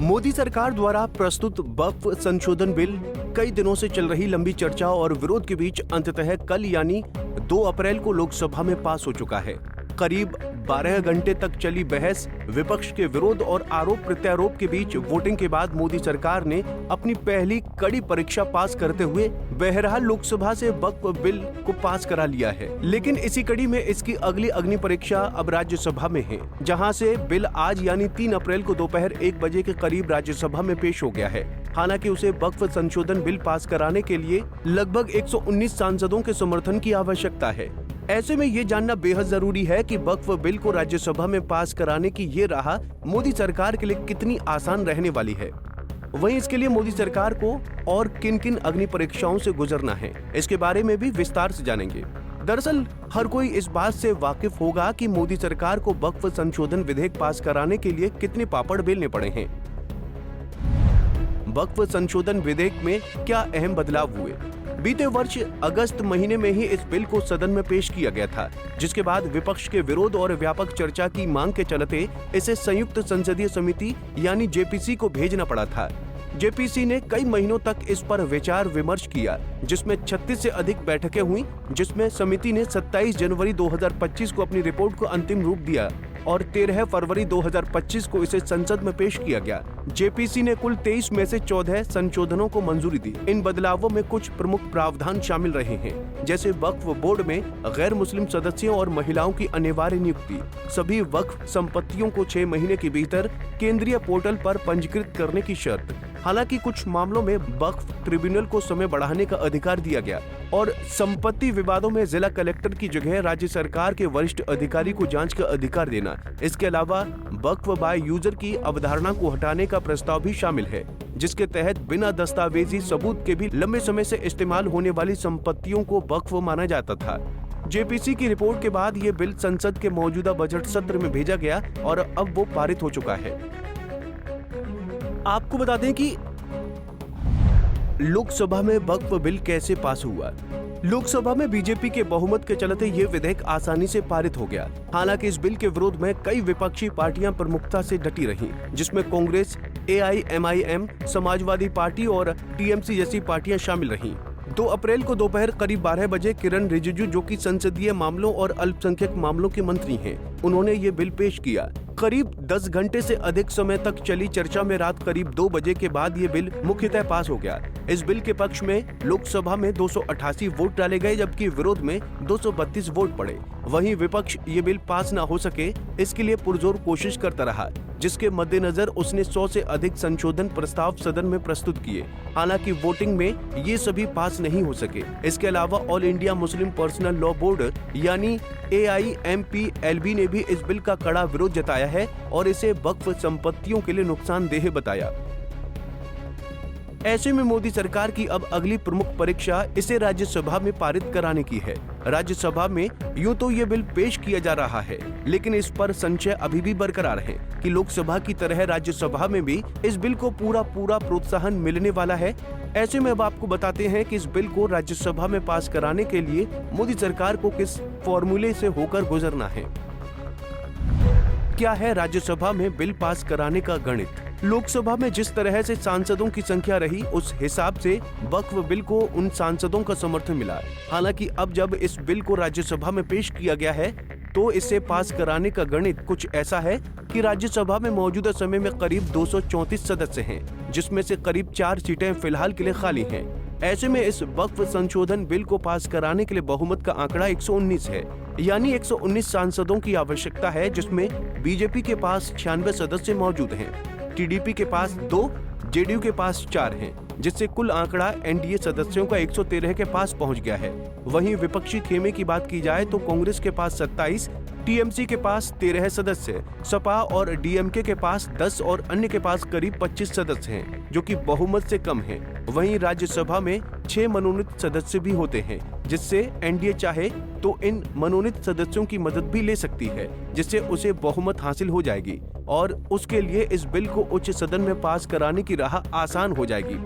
मोदी सरकार द्वारा प्रस्तुत वक्फ संशोधन बिल कई दिनों से चल रही लंबी चर्चा और विरोध के बीच अंततः कल यानी 2 अप्रैल को लोकसभा में पास हो चुका है। करीब 12 घंटे तक चली बहस, विपक्ष के विरोध और आरोप प्रत्यारोप के बीच वोटिंग के बाद मोदी सरकार ने अपनी पहली कड़ी परीक्षा पास करते हुए बहरहाल लोकसभा से वक्फ बिल को पास करा लिया है। लेकिन इसी कड़ी में इसकी अगली अग्नि परीक्षा अब राज्यसभा में है, जहां से बिल आज यानी 3 अप्रैल को दोपहर 1 बजे के करीब राज्यसभा में पेश हो गया है। हालांकि उसे वक्फ संशोधन बिल पास कराने के लिए लगभग 119 सांसदों के समर्थन की आवश्यकता है। ऐसे में ये जानना बेहद जरूरी है कि वक्फ बिल को राज्यसभा में पास कराने की ये राह मोदी सरकार के लिए कितनी आसान रहने वाली है। वहीं इसके लिए मोदी सरकार को और किन किन अग्नि परीक्षाओं से गुजरना है, इसके बारे में भी विस्तार से जानेंगे। दरअसल हर कोई इस बात से वाकिफ होगा कि मोदी सरकार को वक्फ संशोधन विधेयक पास कराने के लिए कितने पापड़ बेलने पड़े हैं। वक्फ संशोधन विधेयक में क्या अहम बदलाव हुए? बीते वर्ष अगस्त महीने में ही इस बिल को सदन में पेश किया गया था, जिसके बाद विपक्ष के विरोध और व्यापक चर्चा की मांग के चलते इसे संयुक्त संसदीय समिति यानी जेपीसी को भेजना पड़ा था। जेपीसी ने कई महीनों तक इस पर विचार विमर्श किया, जिसमें 36 से अधिक बैठकें हुई, जिसमें समिति ने 27 जनवरी 2025 को अपनी रिपोर्ट को अंतिम रूप दिया और 13 फरवरी 2025 को इसे संसद में पेश किया गया। जेपीसी ने कुल 23 में से 14 संशोधनों को मंजूरी दी। इन बदलावों में कुछ प्रमुख प्रावधान शामिल रहे हैं, जैसे वक्फ बोर्ड में गैर मुस्लिम सदस्यों और महिलाओं की अनिवार्य नियुक्ति, सभी वक्फ संपत्तियों को 6 महीने के भीतर केंद्रीय पोर्टल पर पंजीकृत करने की शर्त। हालांकि कुछ मामलों में वक्फ ट्रिब्यूनल को समय बढ़ाने का अधिकार दिया गया और संपत्ति विवादों में जिला कलेक्टर की जगह राज्य सरकार के वरिष्ठ अधिकारी को जांच का अधिकार देना। इसके अलावा वक्फ बाय यूजर की अवधारणा को हटाने का प्रस्ताव भी शामिल है, जिसके तहत बिना दस्तावेजी सबूत के भी लंबे समय से इस्तेमाल होने वाली संपत्तियों को वक्फ माना जाता था। जेपीसी की रिपोर्ट के बाद ये बिल संसद के मौजूदा बजट सत्र में भेजा गया और अब वो पारित हो चुका है। आपको बता दें कि लोकसभा में वक्फ बिल कैसे पास हुआ। लोकसभा में बीजेपी के बहुमत के चलते ये विधेयक आसानी से पारित हो गया। हालांकि इस बिल के विरोध में कई विपक्षी पार्टियां प्रमुखता से डटी रहीं, जिसमें कांग्रेस, AIMIM, समाजवादी पार्टी और टीएमसी जैसी पार्टियां शामिल रहीं। 2 अप्रैल को दोपहर करीब 12 बजे किरण रिजिजू, जो कि संसदीय मामलों और अल्पसंख्यक मामलों के मंत्री हैं, उन्होंने ये बिल पेश किया। करीब 10 घंटे से अधिक समय तक चली चर्चा में रात करीब 2 बजे के बाद ये बिल मुख्यतः पास हो गया। इस बिल के पक्ष में लोकसभा में 288 वोट डाले गए, जबकि विरोध में 232 वोट पड़े। वहीं विपक्ष ये बिल पास न हो सके, इसके लिए पुरजोर कोशिश करता रहा, जिसके मद्देनजर उसने 100 से अधिक संशोधन प्रस्ताव सदन में प्रस्तुत किए। हालांकि वोटिंग में ये सभी पास नहीं हो सके। इसके अलावा all India Muslim personal law board यानी AIMPLB ने भी इस बिल का कड़ा विरोध जताया है और इसे वक्फ संपत्तियों के लिए नुकसानदेह बताया। ऐसे में मोदी सरकार की अब अगली प्रमुख परीक्षा इसे राज्यसभा में पारित कराने की है। राज्यसभा में यूं तो ये बिल पेश किया जा रहा है, लेकिन इस पर संशय अभी भी बरकरार है कि लोकसभा की तरह राज्यसभा में भी इस बिल को पूरा प्रोत्साहन मिलने वाला है। ऐसे में अब आपको बताते हैं कि इस बिल को राज्यसभा में पास कराने के लिए मोदी सरकार को किस फॉर्मूले से होकर गुजरना है। क्या है राज्यसभा में बिल पास कराने का गणित? लोकसभा में जिस तरह से सांसदों की संख्या रही, उस हिसाब से वक्फ बिल को उन सांसदों का समर्थन मिला। हालांकि अब जब इस बिल को राज्यसभा में पेश किया गया है, तो इसे पास कराने का गणित कुछ ऐसा है कि राज्यसभा में मौजूदा समय में करीब 234 सदस्य हैं, जिसमें से करीब 4 सीटें फिलहाल के लिए खाली हैं। ऐसे में इस वक्फ संशोधन बिल को पास कराने के लिए बहुमत का आंकड़ा 119 है, यानी 119 सांसदों की आवश्यकता है, जिसमें बीजेपी के पास 96 सदस्य मौजूद हैं, टीडीपी के पास 2, जेडीयू के पास 4 हैं, जिससे कुल आंकड़ा एनडीए सदस्यों का 113 के पास पहुंच गया है। वहीं विपक्षी खेमे की बात की जाए तो कांग्रेस के पास 27, टीएमसी के पास 13 सदस्य, सपा और डीएमके के पास 10 और अन्य के पास करीब 25 सदस्य हैं, जो कि बहुमत से कम है। वहीं राज्यसभा में 6 मनोनीत सदस्य भी होते हैं, जिससे एनडीए चाहे तो इन मनोनीत सदस्यों की मदद भी ले सकती है, जिससे उसे बहुमत हासिल हो जाएगी और उसके लिए इस बिल को उच्च सदन में पास कराने की राह आसान हो जाएगी।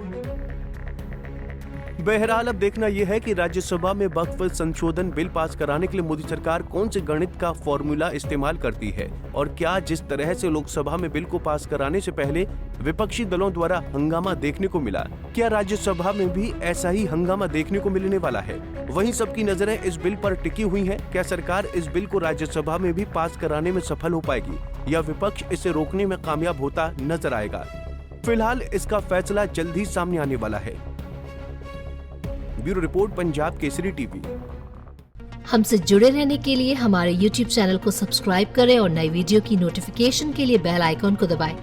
बहरहाल अब देखना यह है कि राज्यसभा में वक्फ संशोधन बिल पास कराने के लिए मोदी सरकार कौन से गणित का फॉर्मूला इस्तेमाल करती है और क्या जिस तरह से लोकसभा में बिल को पास कराने से पहले विपक्षी दलों द्वारा हंगामा देखने को मिला, क्या राज्यसभा में भी ऐसा ही हंगामा देखने को मिलने वाला है? वहीं सबकी नजरें इस बिल पर टिकी हुई हैं। क्या सरकार इस बिल को राज्यसभा में भी पास कराने में सफल हो पाएगी या विपक्ष इसे रोकने में कामयाब होता नजर आएगा? फिलहाल इसका फैसला जल्द ही सामने आने वाला है। Bureau report, Punjab Kesari TV. हमसे जुड़े रहने के लिए हमारे YouTube चैनल को सब्सक्राइब करें और नई वीडियो की नोटिफिकेशन के लिए बेल आइकॉन को दबाएं।